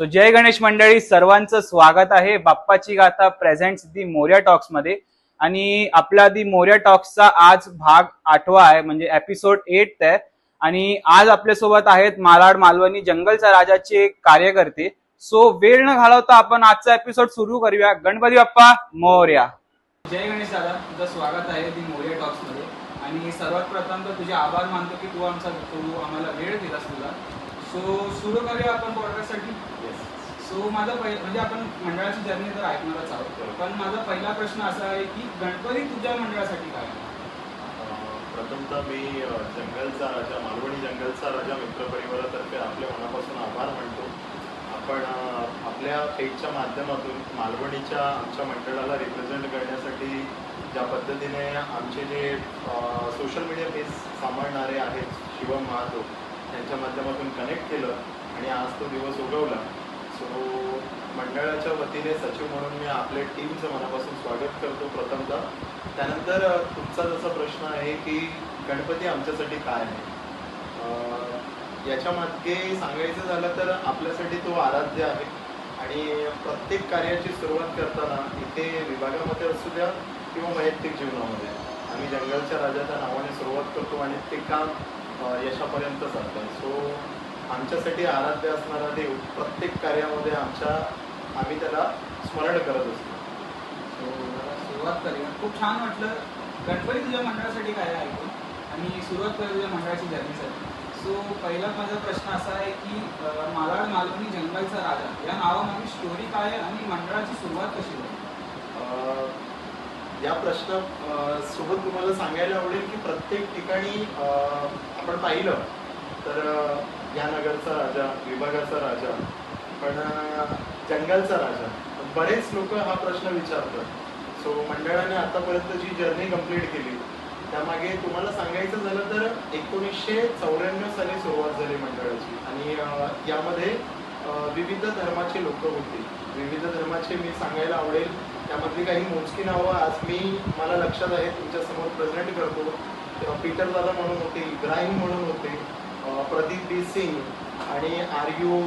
So जय गणेश मंडळी, सर्वांचं स्वागत आहे बाप्पाची गाथा प्रेझेंट्स दी मोर्या टॉक्स मध्ये. आणि आपला दी मोर्या टॉक्सचा आज भाग 8वा आहे, म्हणजे एपिसोड 8 आहे. आणि आज आपल्यासोबत आहेत मालाड मालवणी जंगलचा राजाचे कार्यकर्ते. सो वेळ न घालवता आपण आजचा एपिसोड सुरू करूया. गणपती बाप्पा मोर्या. जय गणेश दादा, तुझं स्वागत आहे दी मोर्या टॉक्स मध्ये. आणि सर्वात प्रथम तर तुझे आभार मानतो की तू आम्हाला वेळ दिलास तुला. सो सुरू करूया आपण पॉडकास्टसाठी. सो माझा म्हणजे आपण मंडळाची जर्नी तर ऐकणारच आहोत, पण माझा पहिला प्रश्न असा आहे की गणपती तुझ्या मंडळासाठी काय आहे? प्रथमतः मी जंगलचा राजा मालवणी जंगलचा राजा मित्रपरिवारातर्फे आपल्या मनापासून आभार मानतो. आपण आपल्या पेजच्या माध्यमातून मालवणीच्या आमच्या मंडळाला रिप्रेझेंट करण्यासाठी ज्या पद्धतीने आमचे जे सोशल मीडिया पेज सांभाळणारे आहेत शिवम महातो यांच्या माध्यमातून कनेक्ट केलं आणि आज तो दिवस उगवला. सो मंडळाच्या वतीने सचिव म्हणून मी आपल्या टीमचं मनापासून स्वागत करतो प्रथमतः. त्यानंतर तुमचा जसा प्रश्न आहे की गणपती आमच्यासाठी काय आहे, याच्या मागे सांगायचं झालं तर आपल्यासाठी तो आराध्य आहे. आणि प्रत्येक कार्याची सुरुवात करताना इथे विभागामध्ये असू द्या किंवा वैयक्तिक जीवनामध्ये आम्ही जंगलच्या राजाच्या नावाने सुरुवात करतो आणि ते काम यशापर्यंत जातं. सो आमच्यासाठी आराध्य असणारा देव प्रत्येक कार्यामध्ये आम्ही त्याला स्मरण करत असतो. सो सुरुवात करूया. खूप छान वाटलं गणपती तुझ्या मंडळासाठी काय आहे ऐकून, आणि सुरुवात करूया तुझ्या मंडळाची जर्नीसाठी. सो पहिला माझा प्रश्न असा आहे की मालाड मालवणी जंगलचा राजा या नावामागील स्टोरी काय आहे आणि मंडळाची सुरुवात कशी झाली? या प्रश्न सोबत तुम्हाला सांगायला आवडेल की प्रत्येक ठिकाणी आपण पाहिलं तर या नगरचा राजा, विभागाचा राजा, पण जंगलचा राजा, बरेच लोक हा प्रश्न विचारतात. सो मंडळाने आतापर्यंत जी जर्नी कंप्लीट केली त्यामागे तुम्हाला सांगायचं झालं तर 1994 साली सुरुवात झाली मंडळाची. आणि यामध्ये विविध धर्माचे लोक होते. विविध धर्माचे मी सांगायला आवडेल त्यामधली काही मोजकी नावं आज मला लक्षात आहे तुमच्यासमोर प्रेझेंट करतो. पीटर दादा म्हणून होते, इब्राहिम म्हणून होते, प्रदीप बी सिंग आणि आर्यू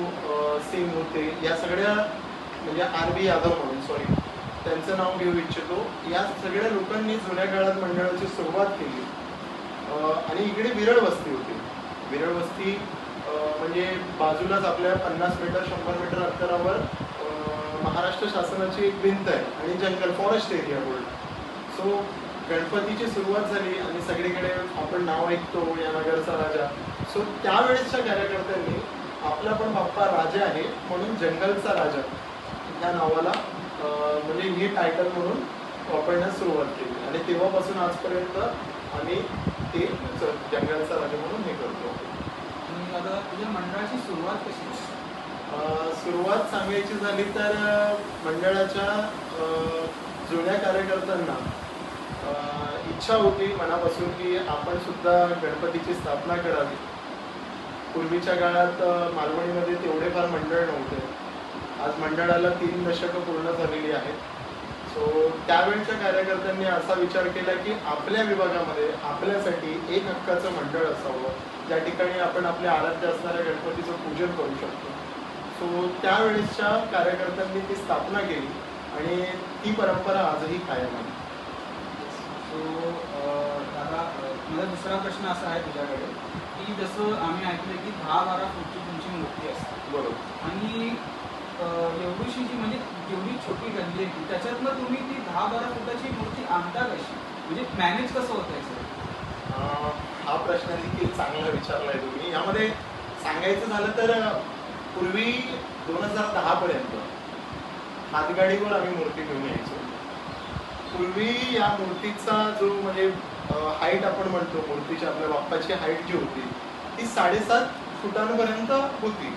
सिंग होते. या सगळ्या म्हणजे RB यादव म्हणून त्यांचं नाव घेऊ इच्छितो. या सगळ्या लोकांनी जुन्या काळात मंडळाची सुरुवात केली. आणि इकडे विरळ वस्ती होती. विरळ वस्ती म्हणजे बाजूलाच आपल्या 50 मीटर 100 मीटर अंतरावर महाराष्ट्र शासनाची एक भिंत आहे आणि जंगल फॉरेस्ट एरिया बोलतो. सो गणपतीची सुरुवात झाली आणि सगळीकडे आपण नाव ऐकतो या नगरचा राजा. सो त्यावेळेसच्या कार्यकर्त्यांनी आपला पण बाप्पा राजा आहे म्हणून जंगलचा राजा या नावाला म्हणजे ही टायटल म्हणून वापरण्यास सुरुवात केली. आणि तेव्हापासून आजपर्यंत आम्ही ते जंगलचा राजा म्हणून हे करतो. दादा तुझ्या मंडळाची सुरुवात कशी? सुरुवात सांगायची झाली तर मंडळाच्या जुन्या कार्यकर्त्यांना इच्छा होती मनापासून की आपण सुद्धा गणपतीची स्थापना करावी. पूर्वीच्या काळात मालवणीमध्ये तेवढे फार मंडळ नव्हते. आज मंडळाला 3 दशकं पूर्ण झालेली आहेत. सो त्यावेळच्या कार्यकर्त्यांनी असा विचार केला की आपल्या विभागामध्ये आपल्यासाठी एक हक्काचं मंडळ असावं ज्या ठिकाणी आपण आपल्या आराध्य असणाऱ्या गणपतीचं पूजन करू शकतो. सो त्यावेळेसच्या कार्यकर्त्यांनी ती स्थापना केली आणि ती परंपरा आजही कायम आहे. सो दादा माझा दुसरा प्रश्न असा आहे तुझ्याकडे की जसं आम्ही ऐकलं की 10-12 फूटची तुमची मूर्ती असते, बरोबर, आणि एवढीशी जी म्हणजे जेवढी छोटी गल्ली आहे त्याच्यातनं तुम्ही ती 10-12 फुटाची मूर्ती आणता कशी, म्हणजे मॅनेज कसं होतं याचं? हा प्रश्न देखील चांगला विचारलाय तुम्ही. यामध्ये सांगायचं झालं तर पूर्वी 2010 पर्यंत हातगाडीवर आम्ही मूर्ती घेऊन यायचो. पूर्वी या मूर्तीचा जो म्हणजे हाईट आपण म्हणतो, मूर्तीची आपल्या बाप्पाची हाईट जी होती ती 7.5 फुटांपर्यंत होती.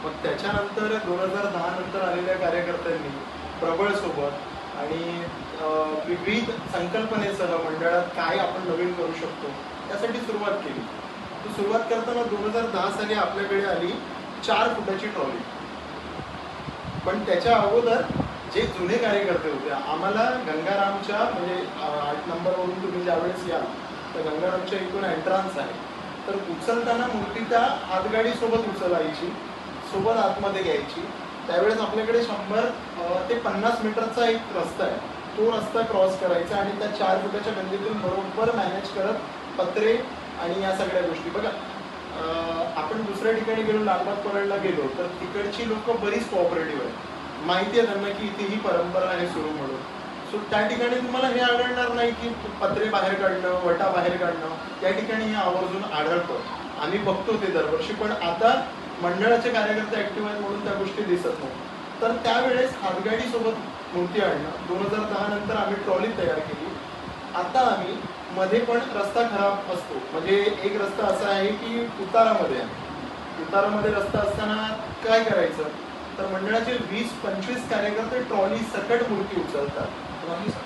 मग त्याच्यानंतर 2010 नंतर आलेल्या कार्यकर्त्यांनी प्रबळ सोबत आणि विविध संकल्पनेसह मंडळात काय आपण नवीन करू शकतो यासाठी सुरुवात केली. तो सुरुवात करताना 2010 साली आपल्याकडे आली 4 फुटाची ट्रॉली. पण त्याच्या अगोदर जे जुने कार्यकर्ते होते आम्हाला गंगारामच्या म्हणजे 8 नंबरवरून तुम्ही ज्यावेळेस याल तर गंगारामच्या इथून एंट्रान्स आहे, तर उचलताना मूर्ती त्या हातगाडी सोबत उचलायची, सोबत आतमध्ये घ्यायची त्यावेळेस आपल्याकडे 100 ते 50 मीटरचा एक रस्ता आहे. तो रस्ता क्रॉस करायचा आणि त्या 4 फुटाच्या गल्लीतून बरोबर मॅनेज करत पत्रे आणि या सगळ्या गोष्टी बघा. आपण दुसऱ्या ठिकाणी गेलो, लालबाग परळला गेलो, तर तिकडची लोक बरीच कोऑपरेटिव्ह आहेत. माहिती आहे त्यांना की इथे ही परंपरा आहे सुरू म्हणून. सो त्या ठिकाणी तुम्हाला हे आढळणार नाही की पत्रे बाहेर काढणं, वटा बाहेर काढणं. त्या ठिकाणी हे आवर्जून आढळतं. आम्ही बघतो ते दरवर्षी, पण आता मंडळाचे कार्यकर्ते ऍक्टिव्ह आहेत म्हणून त्या गोष्टी दिसत नाही. तर त्यावेळेस हातगाडी सोबत मूर्ती आणणं. 2010 नंतर आम्ही ट्रॉली तयार केली. आता आम्ही मध्ये पण रस्ता खराब असतो, म्हणजे एक रस्ता असा आहे की उतारामध्ये आहे. उतारामध्ये रस्ता असताना काय करायचं, तर मंडळाचे 20-25 कार्यकर्ते ट्रॉली सकट मूर्ती उचलतात.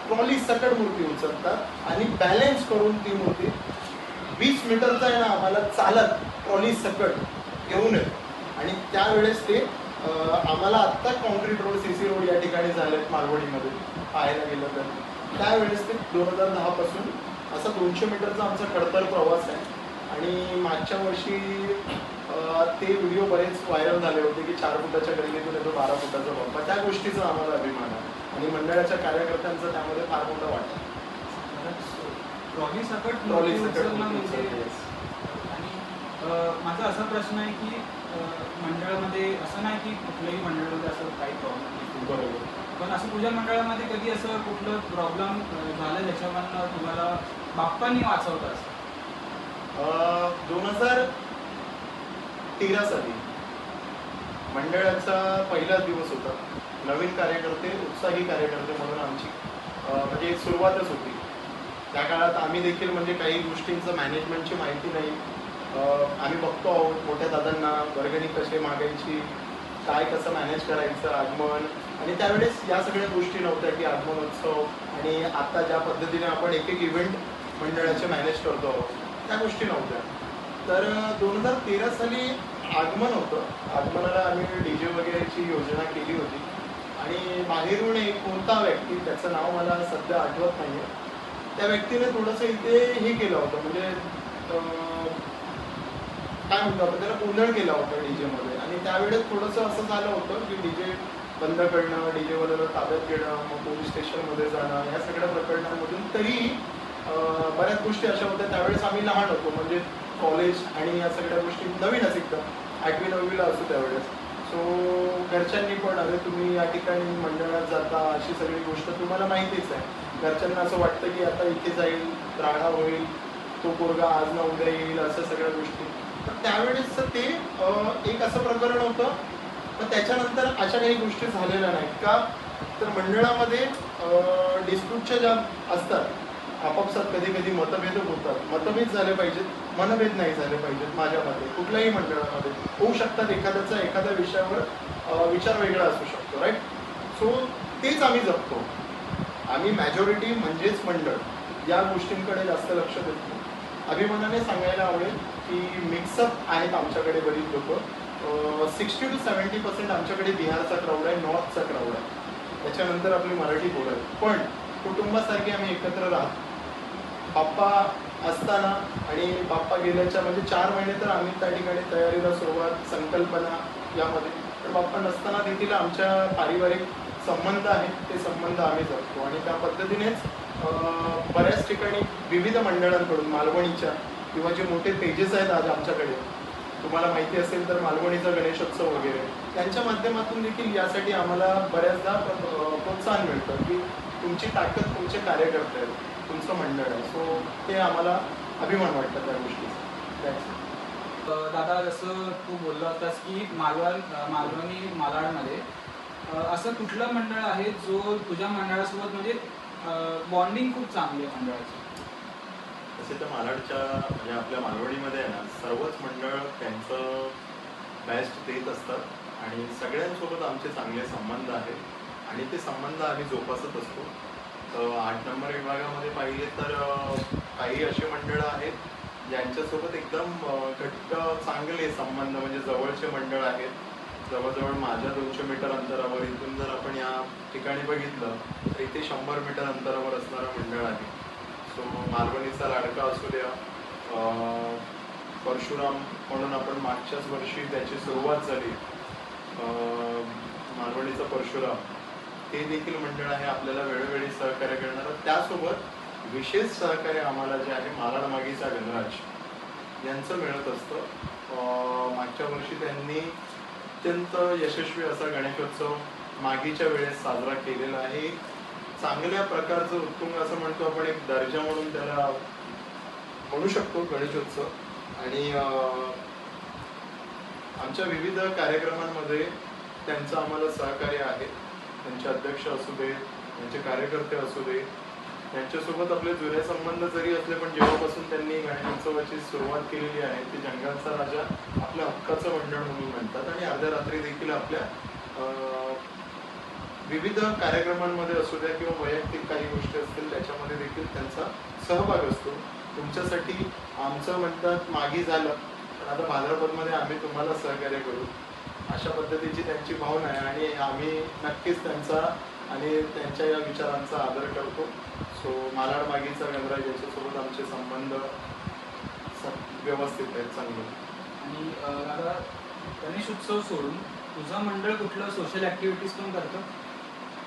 ट्रॉली सकट मूर्ती उचलतात आणि बॅलन्स करून ती मूर्ती 20 मीटरचा आहे ना आम्हाला चालत ट्रॉली सकट घेऊन येतो. आणि त्यावेळेस ते आम्हाला आत्ता कॉन्क्रीट रोड, CC रोड या ठिकाणी झाले आहेत मालवणीमध्ये पाहायला गेलं तर. त्यावेळेस ते 2010 पासून असा 200 मीटरचा आमचा खडतर प्रवास आहे. आणि मागच्या वर्षी ते व्हिडिओ बरेच व्हायरल झाले होते की 4 फुटाच्या गल्लीतून येतो 12 फुटाचा बाप्पा. त्या गोष्टीचा आम्हाला अभिमान आहे आणि मंडळाच्या कार्यकर्त्यांचा त्यामध्ये फार मोठा वाटा आहे. ट्रॉली सकट ट्रॉली मूर्ती सकट उचलणं मूर्ती म्हणजे. उचलणं. आणि माझा असा प्रश्न आहे की मंडळामध्ये असं नाही की कुठल्याही मंडळामध्ये असं काही प्रॉब्लेम नाही, बरोबर. पण असं तुझ्या मंडळामध्ये कधी असं कुठलं प्रॉब्लेम झालं ज्याच्यामधनं तुम्हाला बाप्पांनी वाचवलं असं? 2013 साली मंडळाचा पहिला दिवस होता. नवीन कार्यकर्ते, उत्साही कार्यकर्ते म्हणून आमची म्हणजे सुरुवातच होती. त्या काळात आम्ही देखील म्हणजे काही गोष्टींचं मॅनेजमेंटची माहिती नाही. आम्ही बघतो आहोत मोठ्या दादांना वर्गणी कशी मागायची, काय कसं मॅनेज करायचं, आगमन. आणि त्यावेळेस या सगळ्या गोष्टी नव्हत्या की आगमनोत्सव आणि आता ज्या पद्धतीने आपण एक एक इव्हेंट मंडळाचे मॅनेज करतो आहोत त्या गोष्टी नव्हत्या. तर 2013 साली आगमन होतं. आगमनाला आम्ही DJ वगैरेची योजना केली होती आणि बाहेरून एक कोणता व्यक्ती, त्याचं नाव मला सध्या आठवत नाही आहे, त्या व्यक्तीने थोडंसं इथे हे केलं होतं, म्हणजे काय म्हणतो आपण त्याला, गोंधळ केला होता डीजेमध्ये. आणि त्यावेळेस थोडंसं असं झालं होतं की DJ बंद करणं, डीजेवाल्याला ताब्यात घेणं, मग पोलीस स्टेशनमध्ये जाणं, या सगळ्या प्रकरणांमधून तरी बऱ्याच गोष्टी अशा होत्या. त्यावेळेस आम्ही लहान होतो, म्हणजे कॉलेज आणि या सगळ्या गोष्टी नवीनच एकदम 8वी-9वीला असतो त्यावेळेस. सो घरच्यांनी पण, अरे तुम्ही या ठिकाणी मंडळात जाता, अशी सगळी गोष्ट तुम्हाला माहितीच आहे. घरच्यांना असं वाटतं की आता इथे जाईल, राडा होईल, तो पोरगा आज ना उद्या येईल, अशा सगळ्या गोष्टी. तर त्यावेळेस ते एक असं प्रकरण होतं. पण त्याच्यानंतर अशा काही गोष्टी झालेल्या नाहीत का, तर मंडळामध्ये डिस्प्यूटच्या ज्या असतात, आपापसात कधी कधी मतभेद होतात. मतभेद झाले पाहिजेत, मनभेद नाही झाले पाहिजेत. माझ्या मते कुठल्याही मंडळामध्ये होऊ शकतात. एखाद्याचा एखाद्या विषयावर विचार वेगळा असू शकतो, राईट. सो तेच आम्ही जपतो. आम्ही मॅजॉरिटी म्हणजेच मंडळ या गोष्टींकडे जास्त लक्ष देतो. अभिमानाने सांगायला आवडेल की मिक्सअप आहेत आमच्याकडे बरीच लोक. 60 to 70% आमच्याकडे बिहारचा क्राऊड आहे, नॉर्थचा क्राऊड आहे, त्याच्यानंतर आपली मराठी पोरं आहेत. पण कुटुंबासारखे आम्ही एकत्र राहतो. बाप्पा असताना आणि बाप्पा गेल्याच्या म्हणजे 4 महिने तर आम्ही त्या ठिकाणी तयारीला सुरुवात, संकल्पना यामध्ये. तर बाप्पा नसताना देखील आमच्या पारिवारिक संबंध आहेत, ते संबंध आम्ही जपतो. आणि त्या पद्धतीनेच बऱ्याच ठिकाणी विविध मंडळांकडून, मालवणीच्या किंवा जे मोठे पेजेस आहेत आज आमच्याकडे, तुम्हाला माहिती असेल तर मालवणीचा गणेशोत्सव वगैरे, त्यांच्या माध्यमातून देखील यासाठी आम्हाला बऱ्याचदा प्रोत्साहन मिळतं की तुमची ताकद तुमचे कार्यकर्ते आहेत, तुमचं मंडळ आहे. सो ते आम्हाला अभिमान वाटतं त्या गोष्टीचा. दादा, जसं तू बोलला होतास की मालवणी मालाडमध्ये असं कुठलं मंडळ आहे जो तुझ्या मंडळासोबत म्हणजे बॉन्डिंग खूप चांगली आहे मंडळाची? तसे तर मालाडच्या म्हणजे आपल्या मालवणीमध्ये आहे ना, सर्वच मंडळ त्यांचं बेस्ट देत असतात आणि सगळ्यांसोबत आमचे चांगले संबंध आहेत आणि ते संबंध आम्ही जोपासत असतो. 8 नंबर विभागामध्ये पाहिले तर काही असे मंडळं आहेत ज्यांच्यासोबत एकदम घट्ट चांगले संबंध, म्हणजे जवळचे मंडळ आहेत. जवळजवळ माझ्या 200 मीटर अंतरावर, इथून जर आपण या ठिकाणी बघितलं तर इथे 100 मीटर अंतरावर असणारं मंडळ आहे. सो मालवणीचा लाडका असू द्या, परशुराम म्हणून आपण मागच्याच वर्षी त्याची सुरुवात झाली. मालवणीचं परशुराम ते देखील मंडळ आहे आपल्याला वेळोवेळी सहकार्य करणारं. त्यासोबत विशेष सहकार्य आम्हाला जे आहे मालाड मागीचा गणराज यांचं मिळत असतं. मागच्या वर्षी त्यांनी अत्यंत यशस्वी असा गणेशोत्सव मागीच्या वेळेस साजरा केलेला आहे. चांगल्या प्रकारचं उत्तुंग असं म्हणतो आपण, एक दर्जा म्हणून त्याला म्हणू शकतो गणेशोत्सव. आणि आमच्या विविध कार्यक्रमांमध्ये त्यांचं आम्हाला सहकार्य आहे. त्यांचे अध्यक्ष असू दे, त्यांचे कार्यकर्ते असू दे, त्यांच्यासोबत आपले जुने संबंध जरी असले पण जेव्हापासून त्यांनी गणेशोत्सवाची सुरुवात केलेली आहे ते जंगलचा राजा आपल्या हक्काचं मंडळ म्हणून म्हणतात. आणि अर्ध्या रात्री देखील आपल्या विविध कार्यक्रमांमध्ये असू द्या किंवा वैयक्तिक काही गोष्टी असतील त्याच्यामध्ये देखील त्यांचा सहभाग असतो. तुमच्यासाठी आमचं म्हणतात मागी झालं पण आता भाद्रपदमध्ये आम्ही तुम्हाला सहकार्य करू, अशा पद्धतीची त्यांची भावना आहे. आणि आम्ही नक्कीच त्यांचा आणि त्यांच्या या विचारांचा आदर करतो. सो मालाड मागीचा गणराज याच्यासोबत आमचे संबंध व्यवस्थित आहेत, चांगले. आणि दादा, गणेश उत्सव सोडून तुझं मंडळ कुठलं सोशल ऍक्टिव्हिटीज पण करतं?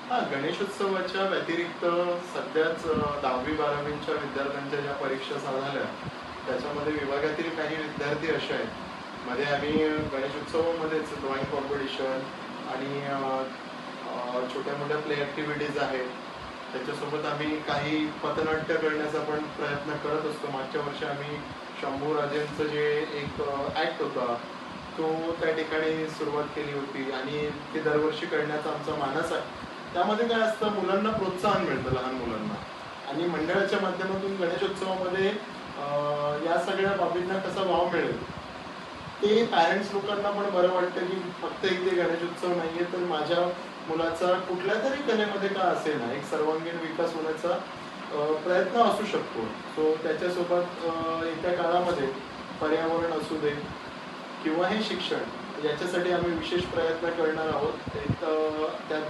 हा, गणेशोत्सवाच्या व्यतिरिक्त सध्याच 10वी-12वीच्या विद्यार्थ्यांच्या ज्या परीक्षा झाल्या त्याच्यामध्ये विभागातील काही विद्यार्थी असे आहेत, मध्ये आम्ही गणेशोत्सवामध्येच ड्रॉइंग कॉम्पिटिशन आणि छोट्या मोठ्या प्ले ॲक्टिव्हिटीज आहेत. त्याच्यासोबत आम्ही काही पथनाट्य करण्याचा पण प्रयत्न करत असतो. मागच्या वर्षी आम्ही शंभूराजेंचं जे एक ॲक्ट होता तो त्या ठिकाणी सुरुवात केली होती आणि ते दरवर्षी करण्याचा आमचा मानस आहे. त्यामध्ये काय असतं, मुलांना प्रोत्साहन मिळतं, लहान मुलांना. आणि मंडळाच्या माध्यमातून गणेशोत्सवामध्ये या सगळ्या बाबींना कसा वाव मिळेल ते पॅरेंट्स लोकांना पण बरं वाटतं की फक्त इथे गणेशोत्सव नाही आहे तर माझ्या मुलाचा कुठल्या तरी कलेमध्ये का असेल ना एक सर्वांगीण विकास होण्याचा प्रयत्न असू शकतो. सो त्याच्यासोबत येत्या काळामध्ये पर्यावरण असू दे किंवा हे शिक्षण याच्यासाठी आम्ही विशेष प्रयत्न करणार आहोत.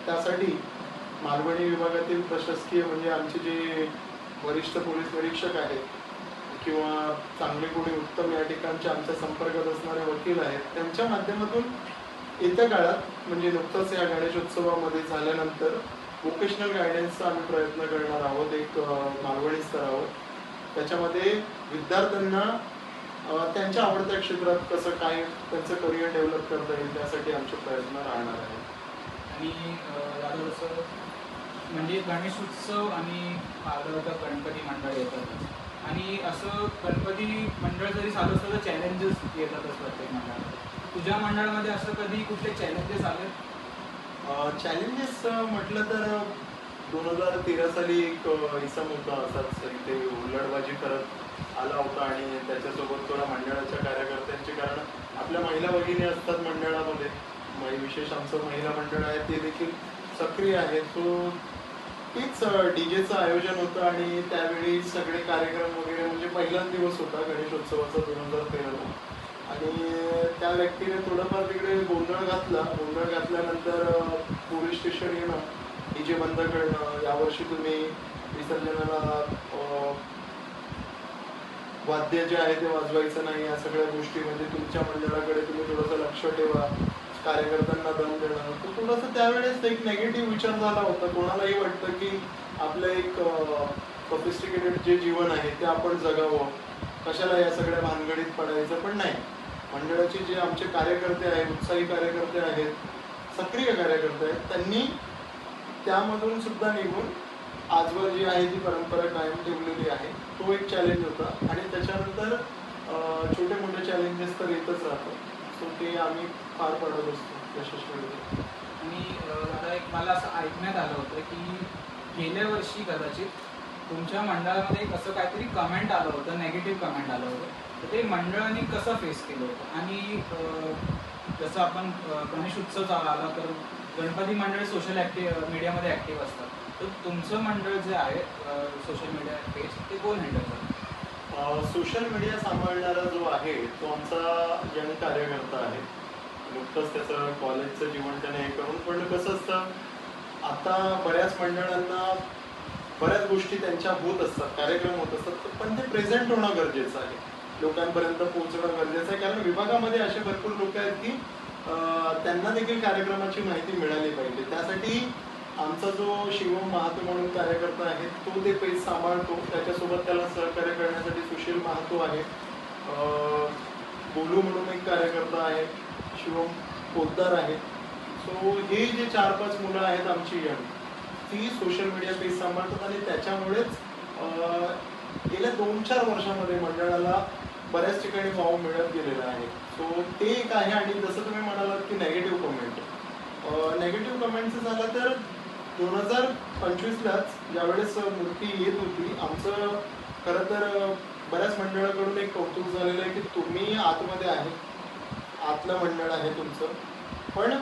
त्यासाठी मालवणी विभागातील प्रशासकीय म्हणजे आमचे जे वरिष्ठ पोलीस निरीक्षक आहेत किंवा चांगले कोणी उत्तम या ठिकाणचे आमच्या संपर्कात असणारे वकील आहेत त्यांच्या माध्यमातून येत्या काळात म्हणजे नुकतंच या गणेशोत्सवामध्ये झाल्यानंतर वोकेशनल गायडन्सचा आम्ही प्रयत्न करणार आहोत एक मालवणी स्तरावर. त्याच्यामध्ये विद्यार्थ्यांना त्यांच्या आवडत्या क्षेत्रात कसं काय त्यांचं करिअर डेव्हलप करता येईल त्यासाठी आमचे प्रयत्न राहणार आहेत. आणि दादा, जसं म्हणजे गणेश उत्सव आणि आलं गणपती मंडळ येतात आणि असं गणपती मंडळ जरी चालू असलं तर चॅलेंजेस येतातच प्रत्येक मंडळामध्ये. तुझ्या मंडळामध्ये असं कधी कुठले चॅलेंजेस आले? चॅलेंजेस म्हटलं तर 2013 साली एक इसम होता असाच इथे हुल्लडबाजी करत आला होता आणि त्याच्यासोबत थोडा मंडळाच्या कार्यकर्त्यांची, कारण आपल्या महिला भगिनी असतात मंडळामध्ये, विशेष आमचं महिला मंडळ आहे ते देखील सक्रिय आहे. तो तीच डीजेचं आयोजन होतं आणि त्यावेळी सगळे कार्यक्रम वगैरे म्हणजे पहिलाच दिवस होता गणेशोत्सवाचा 2013ला आणि त्या व्यक्तीने थोडंफार तिकडे गोंधळ घातल्यानंतर पोलीस स्टेशन येणं, डीजे बंद करणं, यावर्षी तुम्ही विसर्जनाला वाद्य जे आहे ते वाजवायचं नाही, या सगळ्या गोष्टी म्हणजे तुमच्या मंडळाकडे तुम्ही थोडंसं लक्ष ठेवा, कार्यकर्त्यांना दम देणं. तर थोडंसं त्यावेळेस एक नेगेटिव्ह विचार झाला होता. कोणालाही वाटतं की आपलं एक सोफिस्टिकेटेड जे जीवन आहे ते आपण जगावं, कशाला या सगळ्या भानगडीत पडायचं. पण नाही, मंडळाचे जे आमचे कार्यकर्ते आहेत, उत्साही कार्यकर्ते आहेत, सक्रिय कार्यकर्ते आहेत, त्यांनी त्यामधून सुद्धा निघून आजवर जी आहे ती परंपरा कायम ठेवलेली आहे. तो एक चॅलेंज होता आणि त्याच्यानंतर छोटे मोठे चॅलेंजेस तर येतच राहतात. सो ते आम्ही पार पाडत असतो यशस्वी. आणि दादा, एक मला असं ऐकण्यात आलं होतं की गेल्या वर्षी कदाचित तुमच्या मंडळामध्ये एक असं काहीतरी कमेंट आलं होतं, नेगेटिव्ह कमेंट आलं होतं, तर ते मंडळाने कसं फेस केलं होतं? आणि जसं आपण गणेश उत्सव आला तर गणपती मंडळ सोशल मीडियामध्ये ॲक्टिव्ह असतात, तर तुमचं मंडळ जे आहे सोशल मीडिया पेज ते कोण हँडल करतं? सोशल मीडिया सांभाळणारा जो आहे तो आमचा यंग कार्यकर्ता आहे. नुकतंच त्याचं कॉलेजचं जीवन त्याने हे करून, पण कसं असतं आता बऱ्याच मंडळांना बऱ्याच गोष्टी त्यांच्या होत असतात, कार्यक्रम होत असतात, पण ते प्रेझेंट होणं गरजेचं आहे, लोकांपर्यंत पोहोचणं गरजेचं आहे. कारण विभागामध्ये असे भरपूर लोक आहेत की त्यांना देखील कार्यक्रमाची माहिती मिळाली पाहिजे. त्यासाठी आमचा जो शिवम महातो म्हणून कार्यकर्ता आहे तो ते पेज सांभाळतो. त्याच्यासोबत त्याला सहकार्य करण्यासाठी सुशील महातो आहे, बोलू म्हणून एक कार्यकर्ता आहे, शिवम पोद्दार आहे. सो हे जे 4-5 मुलं आहेत आमची यंग, ती सोशल मीडिया पेज सांभाळतात आणि त्याच्यामुळेच गेल्या 2-4 वर्षामध्ये मंडळाला बऱ्याच ठिकाणी वाव मिळत गेलेला आहे. सो ते एक आहे. आणि जसं तुम्ही म्हणालात की नेगेटिव्ह कमेंटचं झालं तर 2025लाच ज्यावेळेस मूर्ती येत होती, आमचं खरं तर बऱ्याच मंडळाकडून एक कौतुक झालेलं आहे की तुम्ही आतमध्ये आहे, आतलं मंडळ आहे तुमचं, पण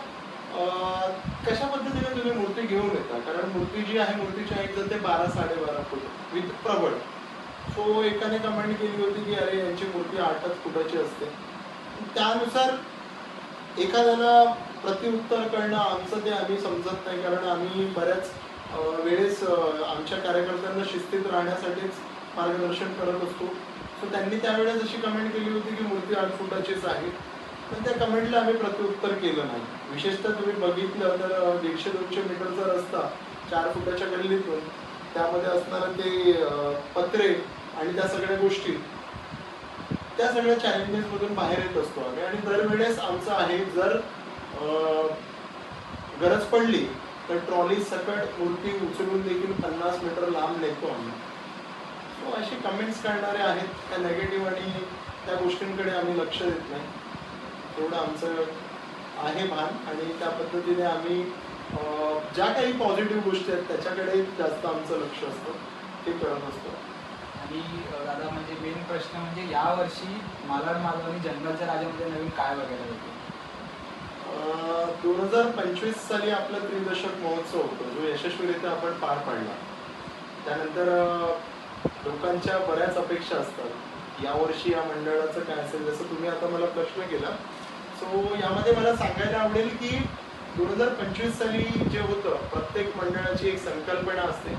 कशा पद्धतीने तुम्ही मूर्ती घेऊन येता. कारण मूर्ती जी आहे, मूर्तीची हाईट जाते 12-12.5 फूट विथ प्रबळ. सो एकाने कमेंट केली होती की अरे यांची मूर्ती 8च फुटाची असते. त्यानुसार एखाद्याला प्रत्युत्तर करणं आमचं ते आम्ही समजत नाही, कारण आम्ही बऱ्याच वेळेस आमच्या कार्यकर्त्यांना शिस्तीत राहण्यासाठीच मार्गदर्शन करत असतो. सो त्यांनी त्यावेळेस अशी कमेंट केली होती की मूर्ती 8 फुटाचीच आहे, पण त्या कमेंटला आम्ही प्रत्युत्तर केलं नाही. विशेषतः तुम्ही बघितलं तर 150-200 मीटरचा रस्ता 4 फुटाच्या गल्लीतून, त्यामध्ये असणारं ते पत्रे आणि त्या सगळ्या गोष्टी, त्या सगळ्या चॅलेंजेसमधून बाहेर येत असतो आम्ही. आणि दरवेळेस आमचं आहे, जर गरज पडली तर ट्रॉली सकट मूर्ती उचलून देखील 50 मीटर लांब नेतो आम्ही. सो असे कमेंट्स करणारे आहेत त्या नेगेटिव्ह, आणि त्या गोष्टींकडे आम्ही लक्ष देत नाही. तेवढं आमचं आहे भान, आणि त्या पद्धतीने आम्ही ज्या काही पॉझिटिव्ह गोष्टी आहेत त्याच्याकडे जास्त आमचं लक्ष असतं, ते करत असतो. आणि दादा म्हणजे मेन प्रश्न म्हणजे यावर्षी मालाड मालवणी जंगलच्या राजामध्ये नवीन काय वगैरे होते? 2025 साली आपला त्रिदशक महोत्सव होतो, जो यशस्वीरित्या आपण पार पाडला. त्यानंतर लोकांच्या बऱ्याच अपेक्षा असतात यावर्षी या मंडळाचं काय असेल. जसं तुम्ही आता मला प्रश्न केला, सो यामध्ये मला सांगायला आवडेल की 2025 साली जे होतं, प्रत्येक मंडळाची एक संकल्पना असते.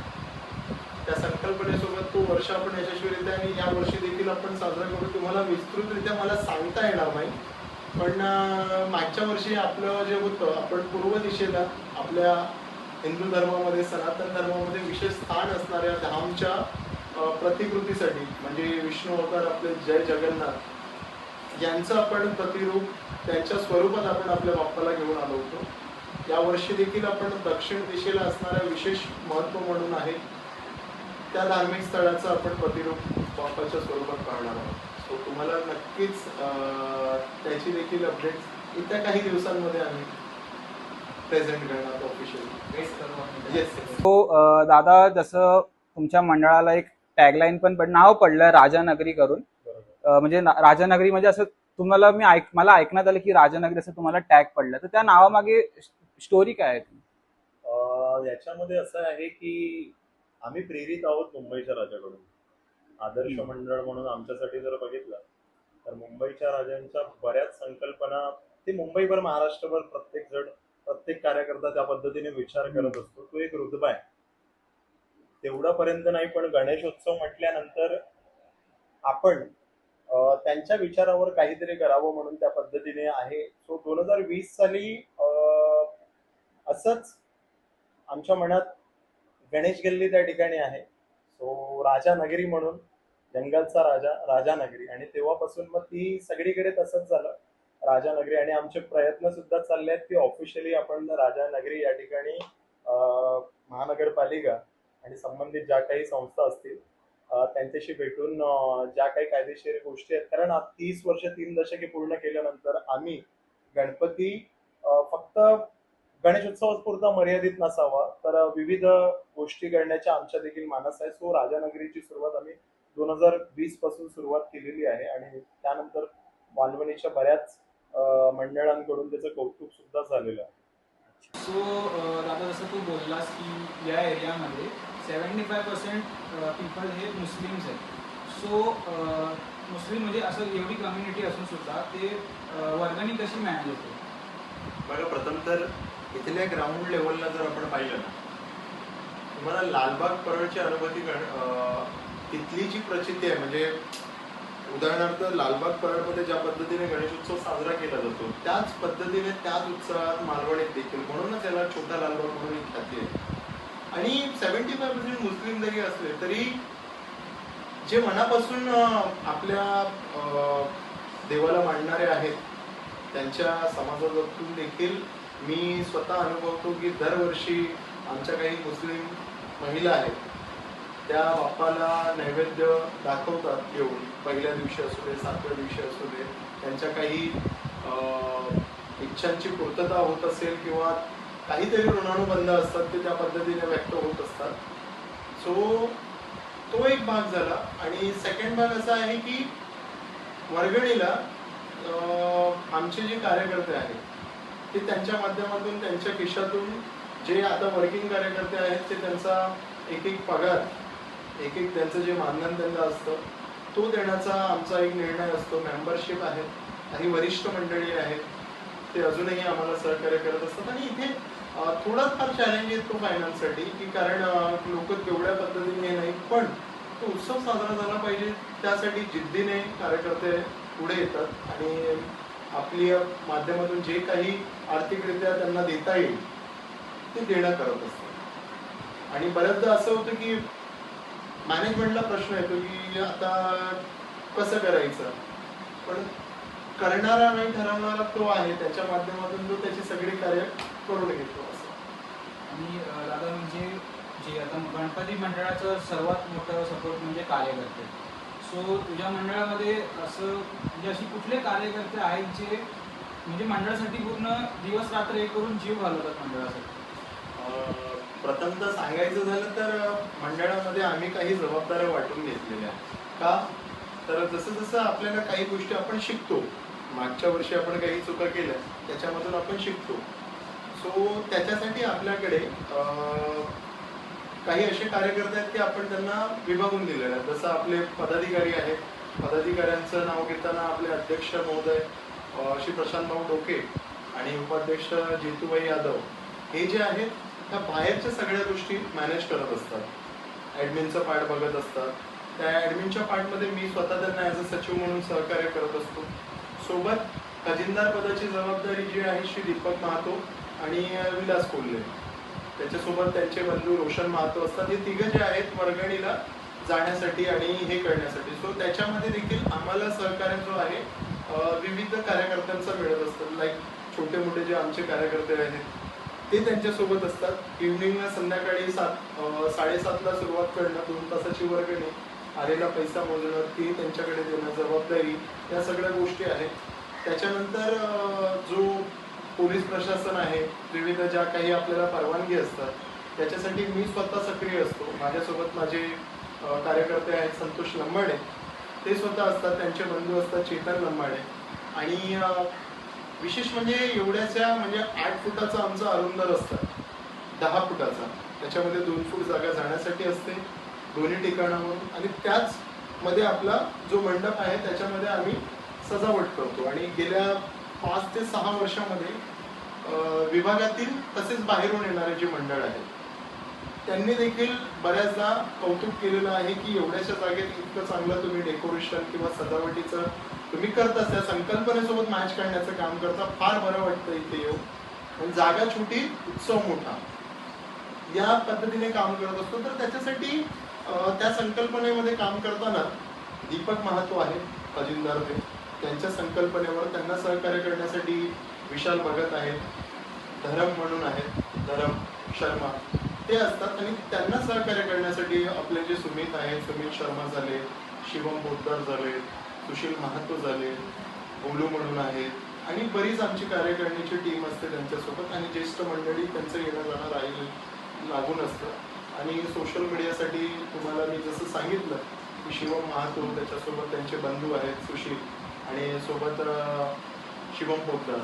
त्या संकल्पनेसोबत तो वर्ष आपण यशस्वीरित्या, आणि या वर्षी देखील आपण साजरा करू. तुम्हाला विस्तृतरित्या मला सांगता येणार नाही, पण मागच्या वर्षी आपलं जे होतं, आपण पूर्व दिशेला आपल्या हिंदू धर्मामध्ये, सनातन धर्मामध्ये विशेष स्थान असणाऱ्या धामच्या प्रतिकृतीसाठी, म्हणजे विष्णू अवतार आपले जय जगन्नाथ यांचं आपण प्रतिरूप त्यांच्या स्वरूपात आपण आपल्या बाप्पाला घेऊन आलो होतो. यावर्षी देखील आपण दक्षिण दिशेला असणाऱ्या विशेष महत्त्व म्हणून आहे त्या धार्मिक स्थळाचं आपण प्रतिरूप बाप्पाच्या स्वरूपात पाहणार आहोत. सो तुम्हाला नक्कीच त्याची देखील अपडेट्स येत्या काही दिवसांमध्ये आम्ही प्रेझेंट करणार ऑफिशियली. येस. तो दादा, जसं तुमच्या मंडळाला एक टॅगलाईन पण नाव पडलं राजानगरी करून, म्हणजे राजानगरी म्हणजे असं तुम्हाला मला ऐकण्यात आलं की राजानगरी असं तुम्हाला टॅग पडलं, तर त्या नावामागे स्टोरी काय आहे? याच्यामध्ये असं आहे की आम्ही प्रेरित आहोत मुंबईच्या राजाकडून. आदर्श मंडळ म्हणून आमच्यासाठी जर बघितलं तर मुंबईच्या राजांच्या बऱ्याच संकल्पना, ते मुंबईभर महाराष्ट्रभर प्रत्येक कार्यकर्ता त्या पद्धतीने विचार करत असतो. तो एक रुतबा आहे, तेवढापर्यंत नाही. पण गणेशोत्सव म्हटल्यानंतर आपण त्यांच्या विचारावर काहीतरी करावं म्हणून त्या पद्धतीने आहे. सो 2020 साली असंच आमच्या मनात गणेश गल्ली त्या ठिकाणी आहे, सो राजानगरी म्हणून, जंगलचा राजा, राजानगरी. आणि तेव्हापासून मग ती सगळीकडे तसंच झालं, राजानगरी. आणि आमचे प्रयत्न सुद्धा चालले आहेत की ऑफिशियली आपण राजानगरी या ठिकाणी महानगरपालिका आणि संबंधित ज्या काही संस्था असतील त्यांच्याशी भेटून ज्या काही कायदेशीर गोष्टी आहेत, कारण 30 वर्ष 3 दशके पूर्ण केल्यानंतर आम्ही गणपती फक्त गणेशोत्सवापुरता मर्यादित नसावा, तर विविध गोष्टी करण्याच्या आमच्या देखील मानस आहे. सो राजानगरीची सुरुवात आम्ही 2020 पासून सुरुवात केलेली आहे, आणि त्यानंतर मालवणीच्या बऱ्याच मंडळांकडून त्याचं कौतुक सुद्धा झालेलं आहे. सो दादा, जसं तू बोललास की या एरियामध्ये 75% पीपल हे मुस्लिम्स आहेत. सो मुस्लिम म्हणजे असं एवढी कम्युनिटी असून सुद्धा ते वर्गणी कशी मॅनेज होते? बघा, प्रथम तर इथल्या ग्राउंड लेवलला जर आपण पाहिलं ना, तुम्हाला लालबाग परळची अनुभूती तिथली जी प्रचिती आहे, म्हणजे उदाहरणार्थ लालबाग परळमध्ये ज्या पद्धतीने गणेशोत्सव साजरा केला जातो त्याच पद्धतीने त्याच उत्सवात मालवणीत देखील, म्हणूनच याला छोटा लालबाग म्हणून एक ख्याती आहे. आणि 75% मुस्लिम जरी असले तरी जे मनापासून आपल्या देवाला मानणारे आहेत त्यांच्या समाजातून देखील मी स्वतः अनुभवतो की दरवर्षी आमच्या काही मुस्लिम महिला आहेत त्या बाप्पाला नैवेद्य दाखवतात येऊन, पहिल्या दिवशी असू दे, 7व्या दिवशी असू दे. त्यांच्या काही इच्छांची पूर्तता होत असेल किंवा काहीतरी ऋणानुबंध असतात ते त्या पद्धतीने व्यक्त होत असतात. सो तो एक भाग झाला. आणि सेकंड भाग असा आहे की वर्गणीला आमचे जे कार्यकर्ते आहेत ते त्यांच्या माध्यमातून त्यांच्या खिशातून, जे आता वर्किंग कार्यकर्ते आहेत ते त्यांचा एक एक पगार, एक एक त्यांचं जे मानधन त्यांना असतं तो देण्याचा आमचा एक निर्णय असतो. मेंबरशिप आहेत, काही वरिष्ठ मंडळी आहेत ते अजूनही आम्हाला सहकार्य करत असतात. आणि इथे थोडाफार चॅलेंज येतो फायनान्ससाठी की कारण लोक तेवढ्या पद्धतीने हे नाही, पण तो उत्सव साजरा झाला पाहिजे त्यासाठी जिद्दीने कार्यकर्ते पुढे येतात आणि आपल्या माध्यमातून जे काही आर्थिकरित्या त्यांना देता येईल ते देणं करत असतात. आणि बऱ्याचदा असं होतं की मॅनेजमेंटला प्रश्न येतो की आता कसं करायचं, पण करणारा नाही ठरवणारा तो आहे, त्याच्या माध्यमातून तो त्याची सगळी कार्य करून घेतो असं. आणि दादा म्हणजे जे आता गणपती मंडळाचं सर्वात मोठं सपोर्ट म्हणजे कार्यकर्ते. सो तुझ्या मंडळामध्ये असं म्हणजे अशी कुठले कार्यकर्ते आहेत जे म्हणजे मंडळासाठी पूर्ण दिवस रात्र एक करून जीव घालवतात मंडळासाठी? प्रथमतः सांगायचं झालं तर मंडळामध्ये आम्ही काही जबाबदाऱ्या वाटून घेतलेल्या आहेत. का तर जसं जसं आपल्याला काही गोष्टी आपण शिकतो, मागच्या वर्षी आपण काही चुका केल्या त्याच्यामधून आपण शिकतो. सो त्याच्यासाठी आपल्याकडे काही असे कार्यकर्ते आहेत की आपण त्यांना विभागून दिलेले आहेत. जसं आपले पदाधिकारी आहेत, पदाधिकाऱ्यांचं नाव घेताना आपले अध्यक्ष महोदय श्री प्रशांत भाऊ डोके आणि उपाध्यक्ष जितूबाई यादव हे जे आहेत त्या बाहेरच्या सगळ्या गोष्टी मॅनेज करत असतात, ॲडमिनचं पार्ट बघत असतात. त्या ॲडमिनच्या पार्टमध्ये मी स्वतः त्यांना ॲज अ सचिव म्हणून सहकार्य करत असतो. सोबत खजिनदार पदाची जबाबदारी जी आहे श्री दीपक महातो आणि विलास कोल्हे, त्याच्यासोबत त्यांचे बंधू रोशन महातो असतात. हे तिघं जे आहेत वर्गणीला जाण्यासाठी आणि हे करण्यासाठी. सो त्याच्यामध्ये देखील आम्हाला सहकार्य जो आहे विविध कार्यकर्त्यांचा मिळत असतं. लाईक छोटे मोठे जे आमचे कार्यकर्ते आहेत ते त्यांच्यासोबत असतात. इव्हनिंगला संध्याकाळी 7:30ला सुरुवात करणं, 2 तासाची वर्गणी, आलेला पैसा मोजणं, ती त्यांच्याकडे देणं, जबाबदारी, या सगळ्या गोष्टी आहेत. त्याच्यानंतर जो पोलीस प्रशासन आहे, विविध ज्या काही आपल्याला परवानगी असतात त्याच्यासाठी मी स्वतः सक्रिय असतो. माझ्यासोबत माझे कार्यकर्ते आहेत संतोष लंबाडे, ते स्वतः असतात, त्यांचे बंधू असतात चेतन लंबाडे. आणि विशेष म्हणजे एवढ्याच्या म्हणजे 8 फुटाचा आमचा अरुंद रस्ता, 10 फुटाचा, त्याच्यामध्ये 2 फूट जागा जाण्यासाठी असते दोन्ही ठिकाणावरून. आणि त्याच मध्ये आपला जो मंडप आहे त्याच्यामध्ये आम्ही सजावट करतो. आणि गेल्या 5 ते 6 वर्षामध्ये विभागातील तसेच बाहेरून येणारे जे मंडळ आहेत त्यांनी देखील बऱ्याचदा कौतुक केलेलं आहे की एवढ्याशा जागेत इतकं चांगलं तुम्ही डेकोरेशन किंवा सजावटीचं तुम्ही करताच, त्या संकल्पनेसोबत मॅच करण्याचं काम करता. फार बरं वाटतं इथे येऊन. जागा छोटी, उत्सव मोठा, या पद्धतीने काम करत असतो. तर त्याच्यासाठी त्या संकल्पनेमध्ये काम करताना दीपक महातो आहे खजिनदार, त्यांच्या संकल्पनेवर त्यांना सहकार्य करण्यासाठी विशाल भगत आहेत, धरम म्हणून आहेत, धरम शर्मा ते असतात. आणि त्यांना सहकार्य करण्यासाठी आपले जे सुमित आहेत, सुमित शर्मा झाले, शिवम पोद्दार झाले, सुशील महातो झाले, बोलू म्हणून आहेत. आणि बरीच आमची कार्यकारिणीची टीम असते त्यांच्यासोबत. आणि ज्येष्ठ मंडळी त्यांचं येणं जाणं लागून असतं. आणि सोशल मीडियासाठी तुम्हाला मी जसं सांगितलं की शिवम महातो, त्याच्यासोबत त्यांचे बंधू आहेत सुशील आणि सोबत शिवम पोद्दार,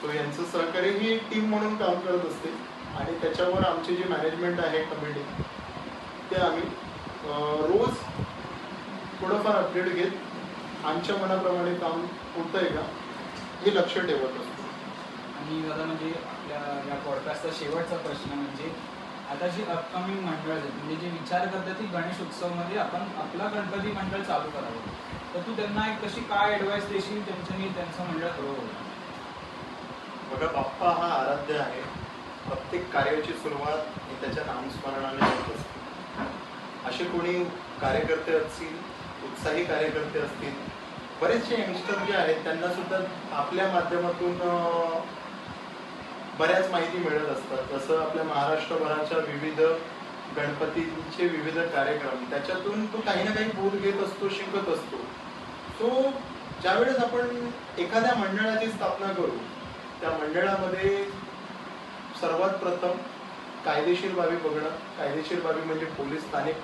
तो यांचं सहकार्य ही एक टीम म्हणून काम करत असते. आणि त्याच्यावर आमची जी मॅनेजमेंट आहे कमिटी, ते आम्ही रोज थोडंफार अपडेट घेत आमच्या मनाप्रमाणे काम होतं आहे का हे लक्ष ठेवत असतो. आणि दादा म्हणजे आपल्या या पॉडकास्टचा शेवटचा प्रश्न म्हणजे आता जी अपकमिंग मंडळ आहेत म्हणजे जे विचार करतात की गणेश उत्सवमध्ये आपण आपला गणपती मंडळ चालू करावं, तर तू त्यांना एक कशी काय ॲडवाईस देशील त्यांचं मंडळ ग्रो होईल? बघा, बाप्पा हा आराध्य आहे. प्रत्येक कार्याची सुरुवात ही त्याच्या नामस्मरणाने होत असते. असे कोणी कार्यकर्ते असतील, उत्साही कार्यकर्ते असतील, बरेचसे यंगस्टर जे आहेत त्यांना सुद्धा आपल्या माध्यमातून बऱ्याच माहिती मिळत असतात. जसं आपल्या महाराष्ट्रभराच्या विविध गणपतींचे विविध कार्यक्रम, त्याच्यातून तो काही ना काही बोध घेत असतो, शिकत असतो. सो ज्यावेळेस आपण एखाद्या मंडळाची स्थापना करू, त्या मंडळामध्ये सर्वात प्रथम कायदेशीर बाबी बघणं. कायदेशीर बाबी म्हणजे स्थानिक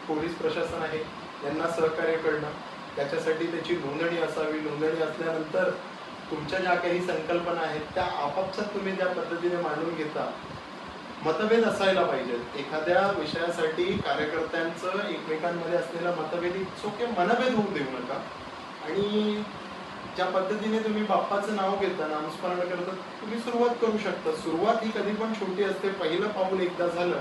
पोलीस प्रशासन आहे, यांना सहकार्य करणं. त्याच्यासाठी त्याची नोंदणी असावी. नोंदणी असल्यानंतर तुमच्या ज्या काही संकल्पना आहेत त्या आपापसात तुम्ही त्या पद्धतीने मांडून घेता. मतभेद असायला पाहिजेत. एखाद्या विषयासाठी कार्यकर्त्यांचं एकमेकांमध्ये असलेला मतभेद इतके मनभेद होऊ देऊ नका. आणि ज्या पद्धतीने तुम्ही बाप्पाचं नाव घेता, नामस्मरण करता, तुम्ही सुरुवात करू शकता. सुरुवात ही कधी पण छोटी असते. पहिलं पाऊल एकदा झालं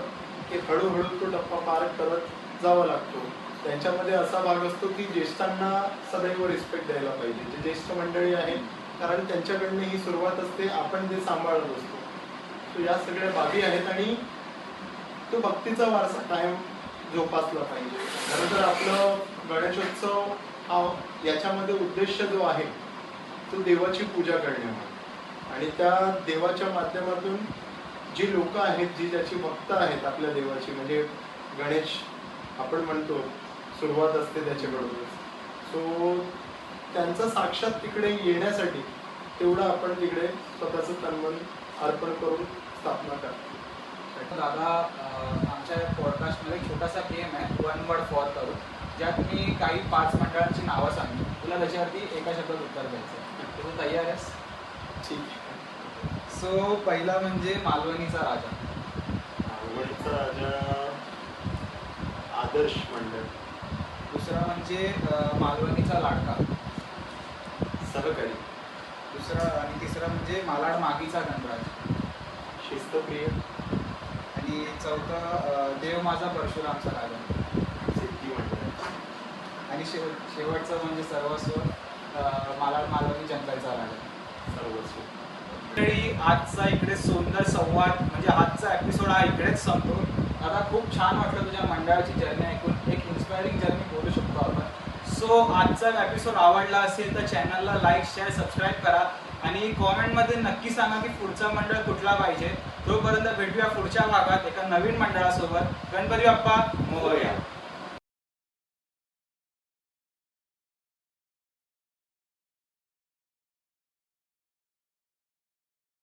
की हळूहळू तो टप्पा पार करत जावा लागतो. त्यांच्यामध्ये असा भाग असतो की ज्येष्ठांना सदैव रिस्पेक्ट द्यायला पाहिजे. जे ज्येष्ठ मंडळी आहेत, कारण त्यांच्याकडनं ही सुरुवात असते, आपण ते सांभाळत असतो. तो या सगळ्या बाबी आहेत आणि तो भक्तीचा वारसा कायम जोपासला पाहिजे. खरं तर आपलं गणेशोत्सव हा याच्यामध्ये उद्देश जो आहे तो देवाची पूजा करणे आणि त्या देवाच्या माध्यमातून जी लोक आहेत, जी त्याची भक्त आहेत आपल्या देवाची, म्हणजे गणेश आपण म्हणतो सुरुवात असते त्याच्याकडून. सो त्यांचा साक्षात तिकडे येण्यासाठी तेवढं आपण तिकडे स्वतःचं तनमन अर्पण करून स्थापना करतो. दादा, आमच्या पॉडकास्टमध्ये एक छोटासा गेम आहे, 1 वर्ड फॉर करू, ज्यात मी काही 5 मंडळांची नावं सांगतो. तुला त्याच्यावरती एका शब्दात उत्तर द्यायचं. तू तयार आहेस? ठीक आहे. सो पहिला म्हणजे मालवणीचा राजा. मालवणीचा राजा आदर्श मंडळ. दुसरा म्हणजे मालवणीचा लाडका. सहकारी. दुसरा आणि तिसरा म्हणजे मालाड मागीचा गणराज. शिस्तप्रिय. आणि चौथं देव माझा परशुरामचा राजा. सिद्धी मंडळ. आणि शेवटचं म्हणजे सर्वस्व मालवणी जंगलचा राजा. सर्वस्व. आजचा इकडे सुंदर संवाद म्हणजे आजचा एपिसोड हा इकडेच संपतो. आता खूप छान वाटलं तुझ्या मंडळाची जर्नी ऐकून. एक इन्स्पायरिंग जर्नी बोलू शकतो आपण. सो आजचा एपिसोड आवडला असेल तर चॅनलला लाईक, शेअर, सबस्क्राईब करा आणि कॉमेंटमध्ये नक्की सांगा की पुढचा मंडळ कुठला पाहिजे. तोपर्यंत भेटूया पुढच्या भागात एका नवीन मंडळासोबत. गणपती बाप्पा मोरया.